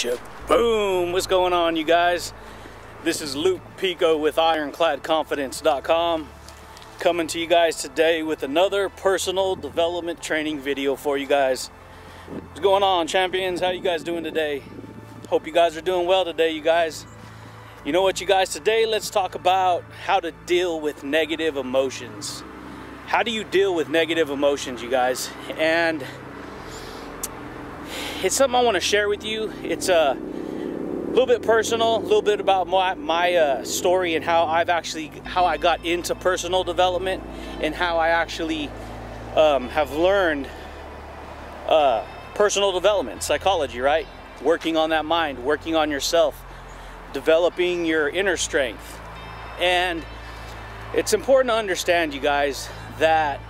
Shaboom! What's going on, you guys? This is Luke Pico with ironcladconfidence.com, coming to you guys today with another personal development training video for you guys. What's going on, champions? How you guys doing today? Hope you guys are doing well today, you guys. You know what, you guys, today let's talk about how to deal with negative emotions. How do you deal with negative emotions, you guys? And it's something I want to share with you. It's a little bit personal, a little bit about my story and how I got into personal development and how I actually have learned personal development, psychology, right? Working on that mind, working on yourself, developing your inner strength. And it's important to understand, you guys, that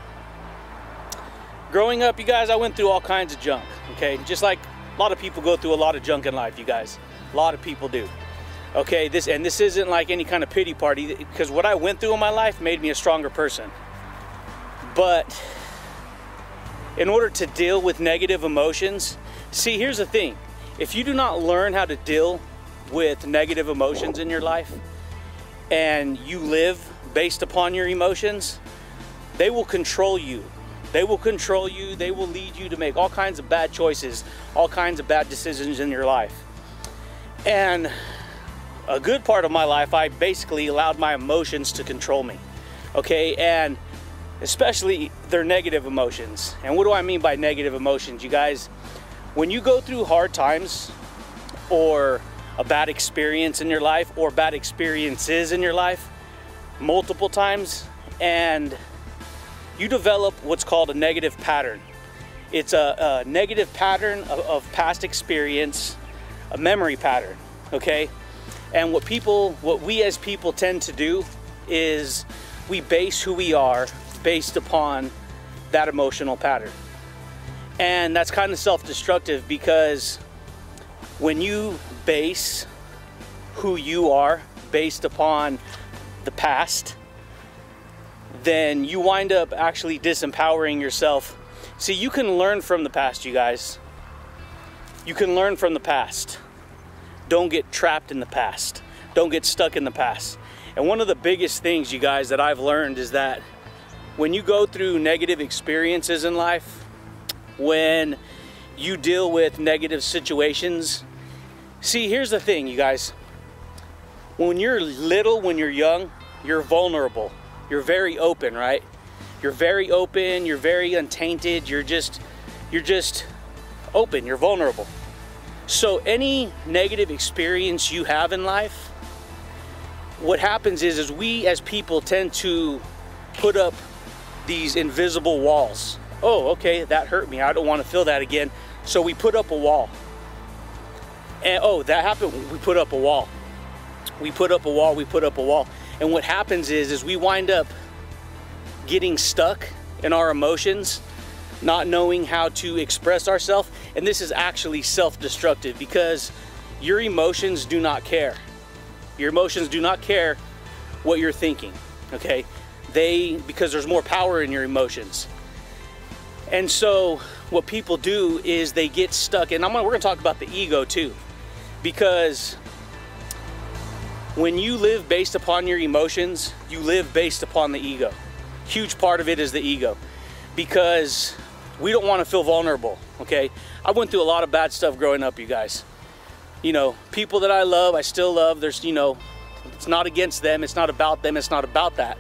growing up, you guys, I went through all kinds of junk, okay? Just like a lot of people go through a lot of junk in life, you guys. A lot of people do. Okay, this isn't like any kind of pity party, because what I went through in my life made me a stronger person. But in order to deal with negative emotions, see, here's the thing. If you do not learn how to deal with negative emotions in your life, and you live based upon your emotions, they will control you. They will control you. They will lead you to make all kinds of bad choices, all kinds of bad decisions in your life. And a good part of my life, I basically allowed my emotions to control me. Okay, and especially their negative emotions. And what do I mean by negative emotions, you guys? When you go through hard times, or a bad experience in your life, or bad experiences in your life multiple times, and you develop what's called a negative pattern. It's a negative pattern of past experience, a memory pattern, okay? And what we as people tend to do is we base who we are based upon that emotional pattern. And that's kind of self-destructive, because when you base who you are based upon the past, then you wind up actually disempowering yourself. See, you can learn from the past, you guys. You can learn from the past. Don't get trapped in the past. Don't get stuck in the past. And one of the biggest things, you guys, that I've learned is that when you go through negative experiences in life, when you deal with negative situations, see, here's the thing, you guys. When you're little, when you're young, you're vulnerable. You're very open, right? You're very open, you're very untainted, you're just open, you're vulnerable. So any negative experience you have in life, what happens is we as people tend to put up these invisible walls. Oh, okay, that hurt me, I don't want to feel that again. So we put up a wall. And oh, that happened, we put up a wall. We put up a wall, we put up a wall. And what happens is we wind up getting stuck in our emotions, not knowing how to express ourselves. And this is actually self-destructive, because your emotions do not care. Your emotions do not care what you're thinking, okay? Because there's more power in your emotions. And so what people do is they get stuck, and we're gonna talk about the ego too, because when you live based upon your emotions, you live based upon the ego. Huge part of it is the ego, because we don't want to feel vulnerable, okay? I went through a lot of bad stuff growing up, you guys. You know, people that I love, I still love. There's, you know, it's not against them, it's not about them, it's not about that.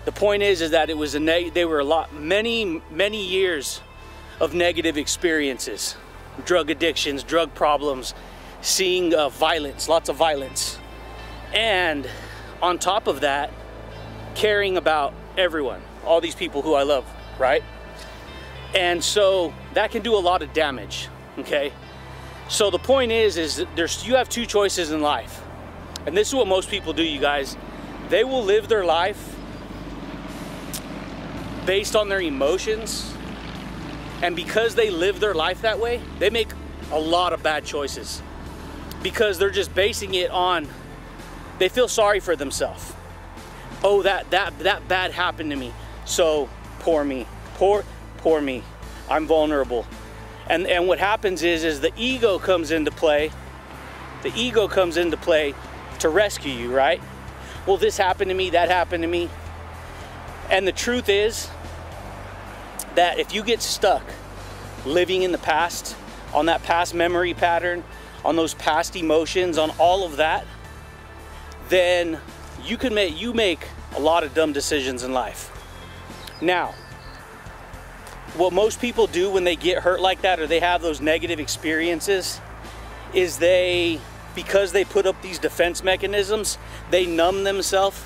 The point is that it was many years of negative experiences, drug addictions, drug problems, seeing violence, lots of violence. And on top of that, caring about everyone, all these people who I love, right? And so that can do a lot of damage, okay? So the point is you have two choices in life. And this is what most people do, you guys. They will live their life based on their emotions. And because they live their life that way, they make a lot of bad choices, because they're just basing it on, they feel sorry for themselves. Oh, that bad happened to me, so poor me, poor me, I'm vulnerable. And what happens is the ego comes into play, the ego comes into play to rescue you, right? Well, this happened to me, that happened to me. And the truth is that if you get stuck living in the past, on that past memory pattern, on those past emotions, on all of that, then you make a lot of dumb decisions in life. Now, what most people do when they get hurt like that, or they have those negative experiences, is because they put up these defense mechanisms, they numb themselves,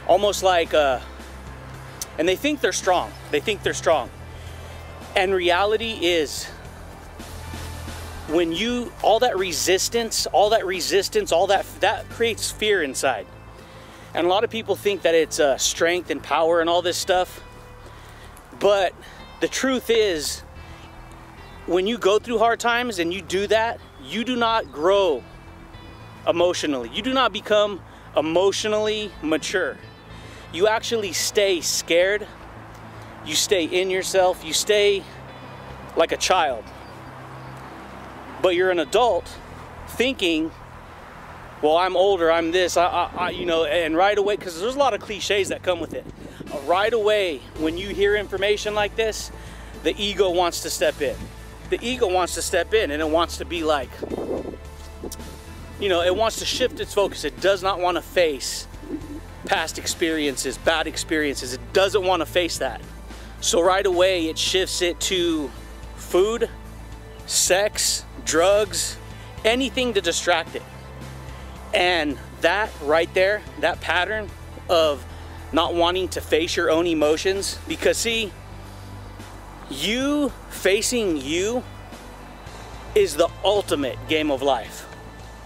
almost like, and they think they're strong. They think they're strong. And reality is, when all that resistance, that creates fear inside. And a lot of people think that it's strength and power and all this stuff. But the truth is, when you go through hard times and you do that, you do not grow emotionally. You do not become emotionally mature. You actually stay scared. You stay in yourself. You stay like a child. But you're an adult thinking, well, I'm older, I'm this, you know, and right away, because there's a lot of cliches that come with it. Right away, when you hear information like this, the ego wants to step in. The ego wants to step in, and it wants to be like, you know, it wants to shift its focus. It does not want to face past experiences, bad experiences. It doesn't want to face that. So right away, it shifts it to food, sex, drugs, anything to distract it. And that right there, that pattern of not wanting to face your own emotions, because see, you facing you is the ultimate game of life.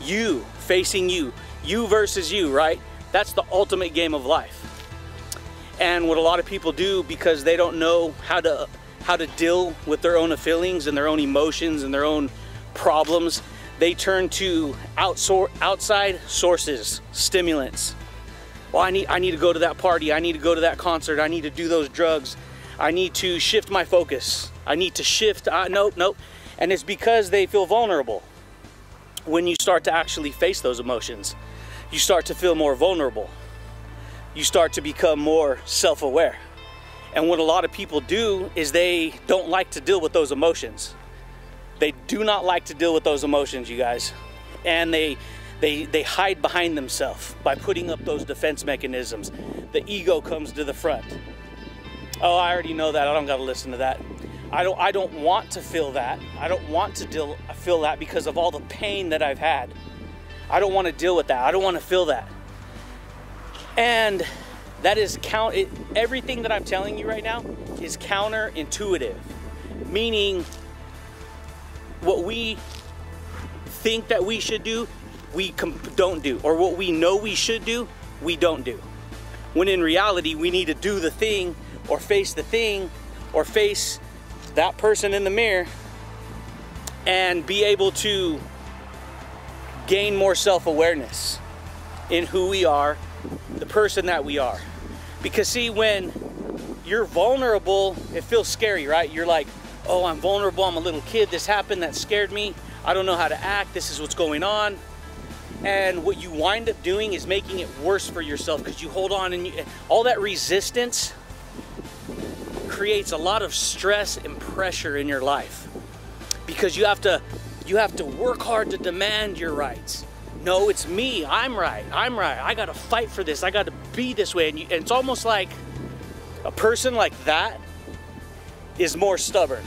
You facing you versus you, right? That's the ultimate game of life. And what a lot of people do, because they don't know how to deal with their own feelings and their own emotions and their own problems, they turn to outside sources, stimulants. Well, I need to go to that party, I need to go to that concert, I need to do those drugs, I need to shift my focus, I need to shift, nope. And it's because they feel vulnerable. When you start to actually face those emotions, you start to feel more vulnerable. You start to become more self-aware. And what a lot of people do is they don't like to deal with those emotions. They do not like to deal with those emotions, you guys. And they hide behind themselves by putting up those defense mechanisms. The ego comes to the front. Oh, I already know that. I don't got to listen to that. I don't want to feel that. I don't want to feel that because of all the pain that I've had. I don't want to deal with that. I don't want to feel that. And that is everything that I'm telling you right now is counterintuitive, meaning what we think that we should do, we don't do, or what we know we should do, we don't do. When in reality, we need to do the thing, or face the thing, or face that person in the mirror and be able to gain more self-awareness in who we are, the person that we are. Because see, when you're vulnerable, it feels scary, right? You're like, oh, I'm vulnerable, I'm a little kid, this happened, that scared me, I don't know how to act, this is what's going on. And what you wind up doing is making it worse for yourself, because you hold on, and all that resistance creates a lot of stress and pressure in your life, because you have to work hard to demand your rights. No, it's me, I'm right, I gotta fight for this, I gotta be this way. And it's almost like a person like that is more stubborn.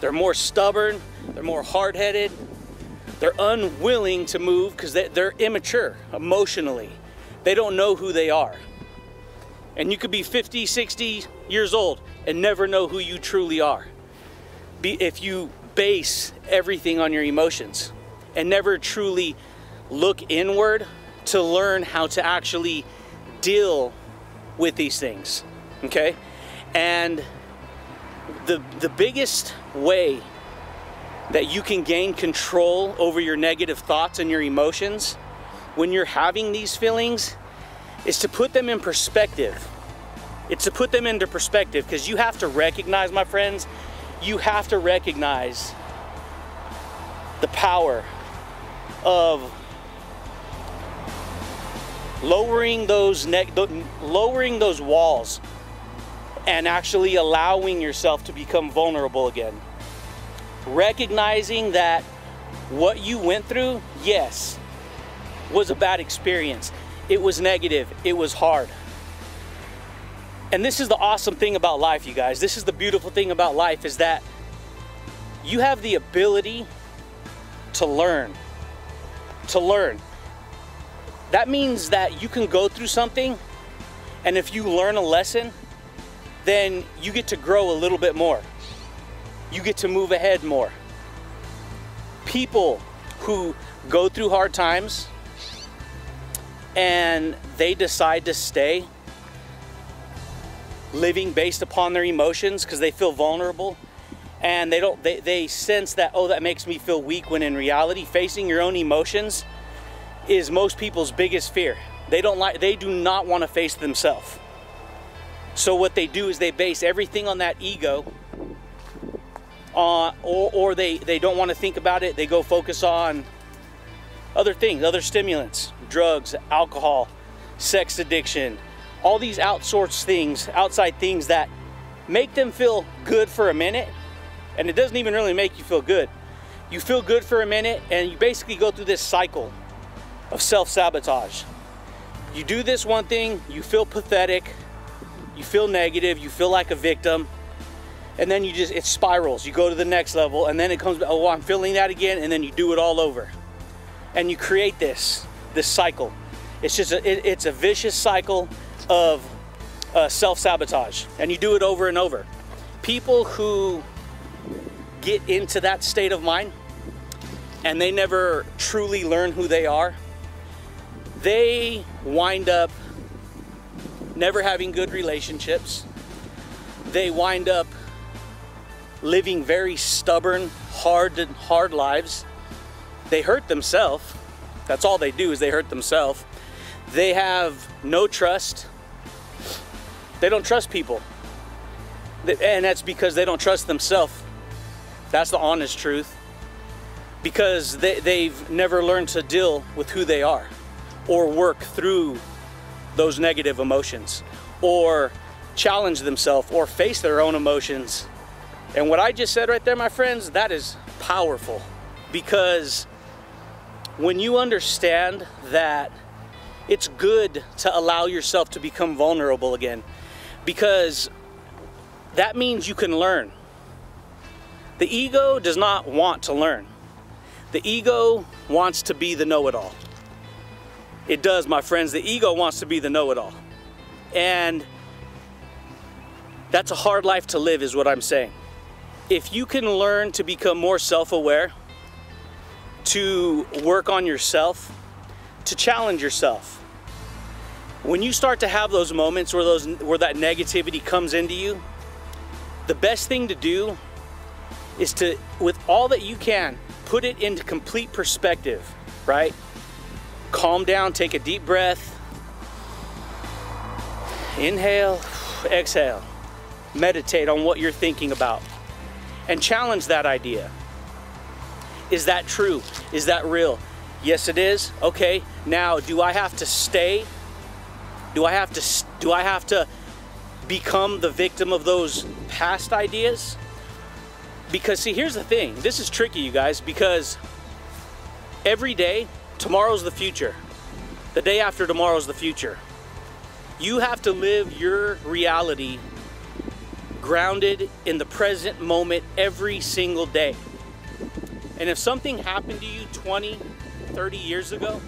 They're more stubborn, they're more hard-headed, they're unwilling to move because they're immature emotionally. They don't know who they are. And you could be 50, 60 years old and never know who you truly are if you base everything on your emotions and never truly look inward to learn how to actually deal with these things, okay? And the biggest way that you can gain control over your negative thoughts and your emotions when you're having these feelings is to put them in perspective. It's to put them into perspective, because you have to recognize, my friends, you have to recognize the power of lowering those walls and actually allowing yourself to become vulnerable again. Recognizing that what you went through, yes, was a bad experience. It was negative. It was hard. And this is the awesome thing about life, you guys. This is the beautiful thing about life, is that you have the ability to learn. That means that you can go through something, and if you learn a lesson, then you get to grow a little bit more. You get to move ahead more. People who go through hard times and they decide to stay living based upon their emotions because they feel vulnerable, and they sense that, oh, that makes me feel weak, when in reality facing your own emotions is most people's biggest fear. They do not want to face themselves. So what they do is they base everything on that ego, or they don't want to think about it. They go focus on other things, other stimulants, drugs, alcohol, sex addiction, all these outside things that make them feel good for a minute, and it doesn't even really make you feel good. You feel good for a minute, and you basically go through this cycle of self-sabotage. You do this one thing, you feel pathetic, you feel negative, you feel like a victim, and then it spirals. You go to the next level, and then it comes, oh, I'm feeling that again, and then you do it all over. And you create this cycle. It's just it's a vicious cycle of self-sabotage, and you do it over and over. People who get into that state of mind and they never truly learn who they are, they wind up never having good relationships. They wind up living very stubborn, hard lives. They hurt themselves. That's all they do, is they hurt themselves. They have no trust. They don't trust people. And that's because they don't trust themselves. That's the honest truth. Because they've never learned to deal with who they are, or work through those negative emotions, or challenge themselves, or face their own emotions. And what I just said right there, my friends, that is powerful. Because when you understand that it's good to allow yourself to become vulnerable again, because that means you can learn. The ego does not want to learn. The ego wants to be the know-it-all. It does, my friends. The ego wants to be the know-it-all. And that's a hard life to live, is what I'm saying. If you can learn to become more self-aware, to work on yourself, to challenge yourself, when you start to have those moments where that negativity comes into you, the best thing to do is to, with all that you can, put it into complete perspective, right? Calm down, take a deep breath, inhale, exhale, meditate on what you're thinking about, and challenge that idea. Is that true? Is that real? Yes, it is. Okay, now do I have to stay? Do I have to become the victim of those past ideas? Because see, here's the thing. This is tricky, you guys, because every day, tomorrow's the future. The day after tomorrow's the future. You have to live your reality grounded in the present moment every single day. And if something happened to you 20, 30 years ago,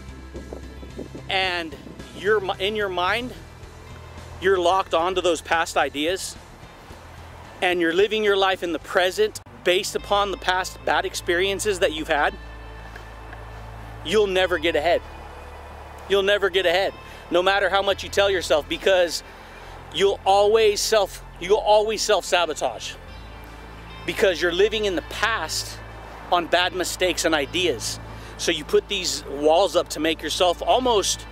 and in your mind, you're locked onto those past ideas, and you're living your life in the present based upon the past bad experiences that you've had, you'll never get ahead. You'll never get ahead, no matter how much you tell yourself, because you'll always self-sabotage, because you're living in the past on bad mistakes and ideas. So you put these walls up to make yourself almost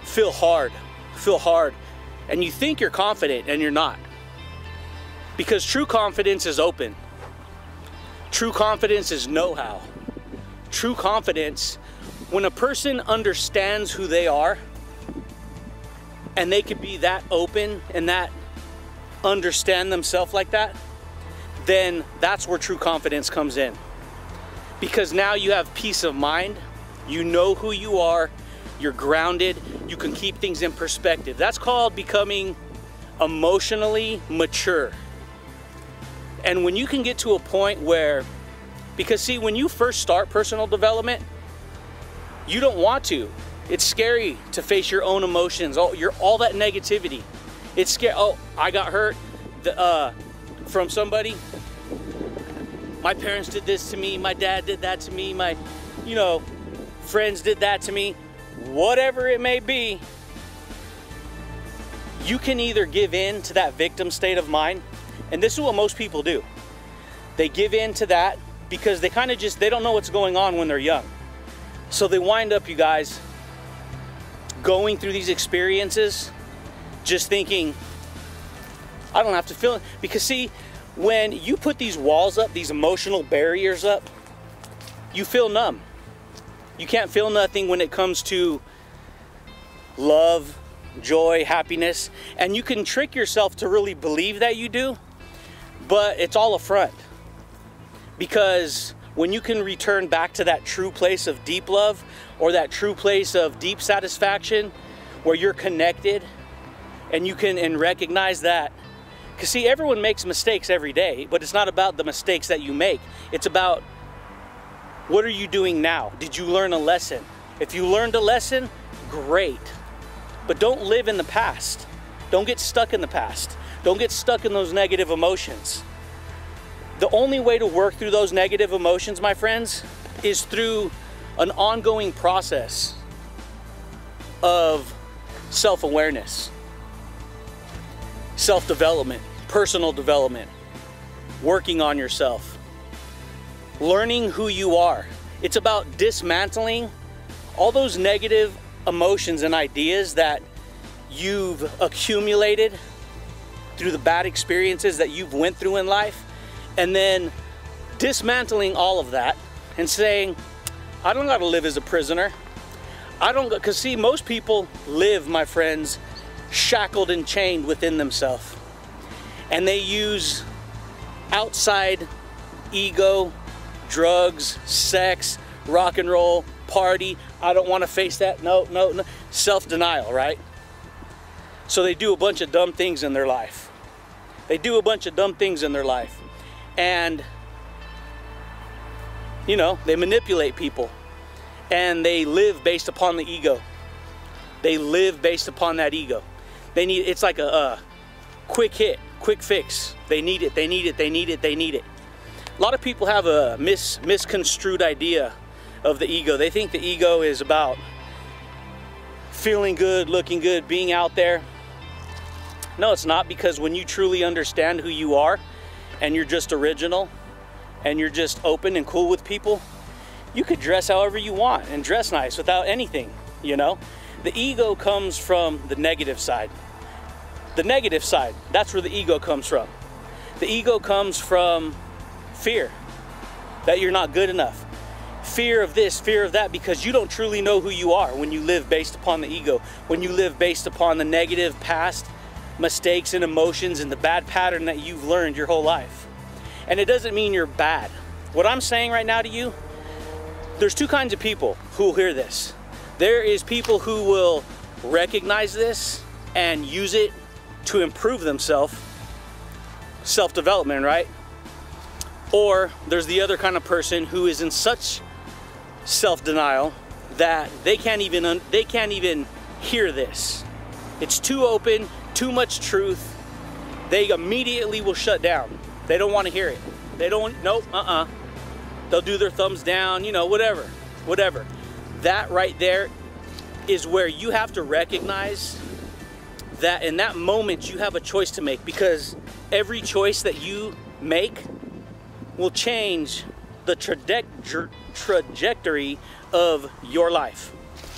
feel hard, and you think you're confident, and you're not. Because true confidence is open. True confidence is know-how. True confidence, when a person understands who they are, and they could be that open and that understand themselves like that, then that's where true confidence comes in. Because now you have peace of mind, you know who you are, you're grounded, you can keep things in perspective. That's called becoming emotionally mature. And when you can get to a point where, because see, when you first start personal development, you don't want to. It's scary to face your own emotions, all that negativity. It's scary. Oh, I got hurt from somebody. My parents did this to me, my dad did that to me, my, friends did that to me. Whatever it may be, you can either give in to that victim state of mind, and this is what most people do. They give in to that because they kind of they don't know what's going on when they're young. So they wind up, you guys, going through these experiences just thinking, I don't have to feel it. Because see, when you put these walls up, these emotional barriers up, you feel numb. You can't feel nothing when it comes to love, joy, happiness, and you can trick yourself to really believe that you do, but it's all a front. Because when you can return back to that true place of deep love, or that true place of deep satisfaction, where you're connected and you can recognize that. Because see, everyone makes mistakes every day, but it's not about the mistakes that you make. It's about, what are you doing now? Did you learn a lesson? If you learned a lesson, great. But don't live in the past. Don't get stuck in the past. Don't get stuck in those negative emotions. The only way to work through those negative emotions, my friends, is through an ongoing process of self-awareness, self-development, personal development, working on yourself, learning who you are. It's about dismantling all those negative emotions and ideas that you've accumulated through the bad experiences that you've went through in life, and then dismantling all of that and saying, I don't gotta live as a prisoner. Because see, most people live, my friends, shackled and chained within themselves. And they use outside ego, drugs, sex, rock and roll, party. I don't want to face that. No. Self-denial, right? So they do a bunch of dumb things in their life. And, they manipulate people. And they live based upon the ego. They live based upon that ego. It's like a quick hit, quick fix. They need it. A lot of people have a misconstrued idea of the ego. They think the ego is about feeling good, looking good, being out there. No, it's not, because when you truly understand who you are and you're just original and you're just open and cool with people, you could dress however you want and dress nice without anything, The ego comes from the negative side. The negative side, that's where the ego comes from. The ego comes from fear that you're not good enough. Fear of this, fear of that, because you don't truly know who you are when you live based upon the ego, when you live based upon the negative past mistakes and emotions and the bad pattern that you've learned your whole life. And it doesn't mean you're bad. What I'm saying right now to you, there's two kinds of people who will hear this. There is people who will recognize this and use it to improve themselves, self-development, right? Or there's the other kind of person who is in such self-denial that they can't even hear this. It's too open, too much truth. They immediately will shut down. They don't want to hear it. They'll do their thumbs down, whatever. That right there is where you have to recognize that in that moment you have a choice to make, because every choice that you make will change the trajectory of your life.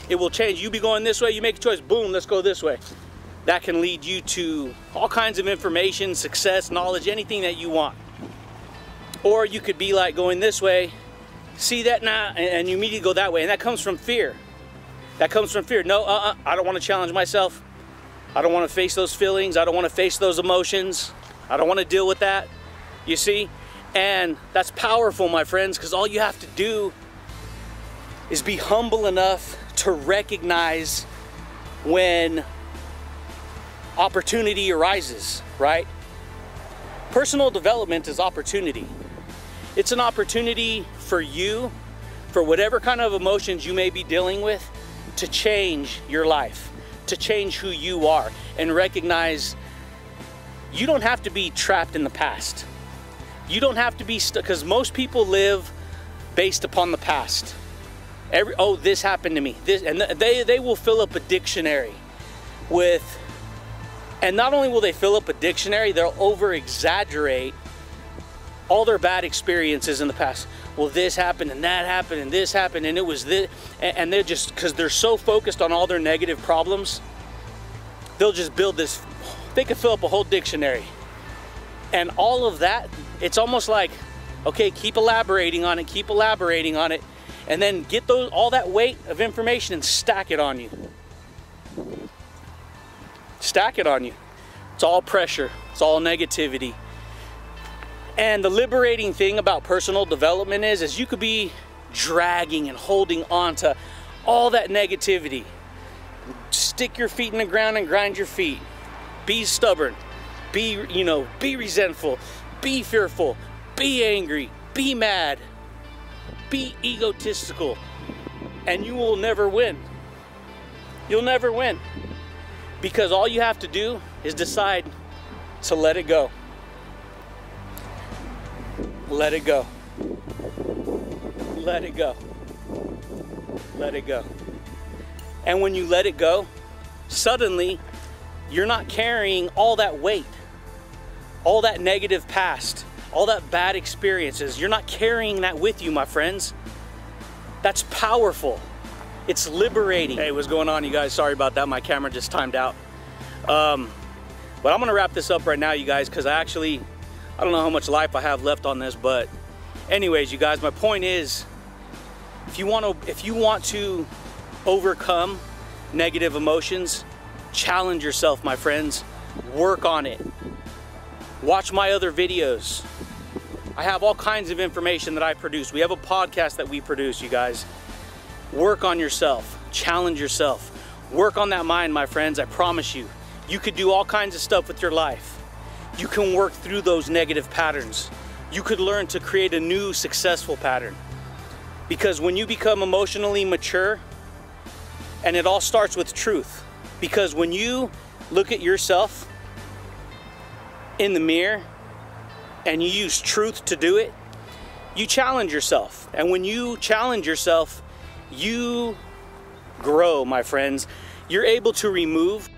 It will change. You be going this way, you make a choice, boom, let's go this way. That can lead you to all kinds of information, success, knowledge, anything that you want. Or you could be like going this way, see that now, and you immediately go that way, and that comes from fear. No, I don't want to challenge myself. I don't want to face those feelings. I don't want to face those emotions. I don't want to deal with that, you see? And that's powerful, my friends, because all you have to do is be humble enough to recognize when opportunity arises, right? Personal development is opportunity. It's an opportunity for you, for whatever kind of emotions you may be dealing with, to change your life, to change who you are, and recognize you don't have to be trapped in the past. You don't have to be stuck, because most people live based upon the past. Oh, this happened to me. This, and they will fill up a dictionary with, and not only will they fill up a dictionary, they'll over exaggerate all their bad experiences in the past. Well, this happened and that happened and this happened and it was this, and they're just, because they're so focused on all their negative problems, they'll just build this, they could fill up a whole dictionary. And all of that, it's almost like, okay, keep elaborating on it, and then get all that weight of information and stack it on you. Stack it on you. It's all pressure, it's all negativity. And the liberating thing about personal development is you could be dragging and holding on to all that negativity. Stick your feet in the ground and grind your feet. Be stubborn. Be resentful. Be fearful. Be angry. Be mad. Be egotistical. And you will never win. You'll never win. Because all you have to do is decide to let it go. Let it go. Let it go. Let it go. And when you let it go, suddenly you're not carrying all that weight, all that negative past, all that bad experiences. You're not carrying that with you, my friends. That's powerful. It's liberating. Hey, what's going on, you guys? Sorry about that. My camera just timed out. But I'm gonna wrap this up right now, you guys, because I don't know how much life I have left on this, but anyways, you guys, my point is, if you want to overcome negative emotions, challenge yourself, my friends. Work on it. Watch my other videos. I have all kinds of information that I produce. We have a podcast that we produce, you guys. Work on yourself. Challenge yourself. Work on that mind, my friends. I promise you. You could do all kinds of stuff with your life. You can work through those negative patterns. You could learn to create a new successful pattern. Because when you become emotionally mature, and it all starts with truth, because when you look at yourself in the mirror and you use truth to do it, you challenge yourself. And when you challenge yourself, you grow, my friends. You're able to remove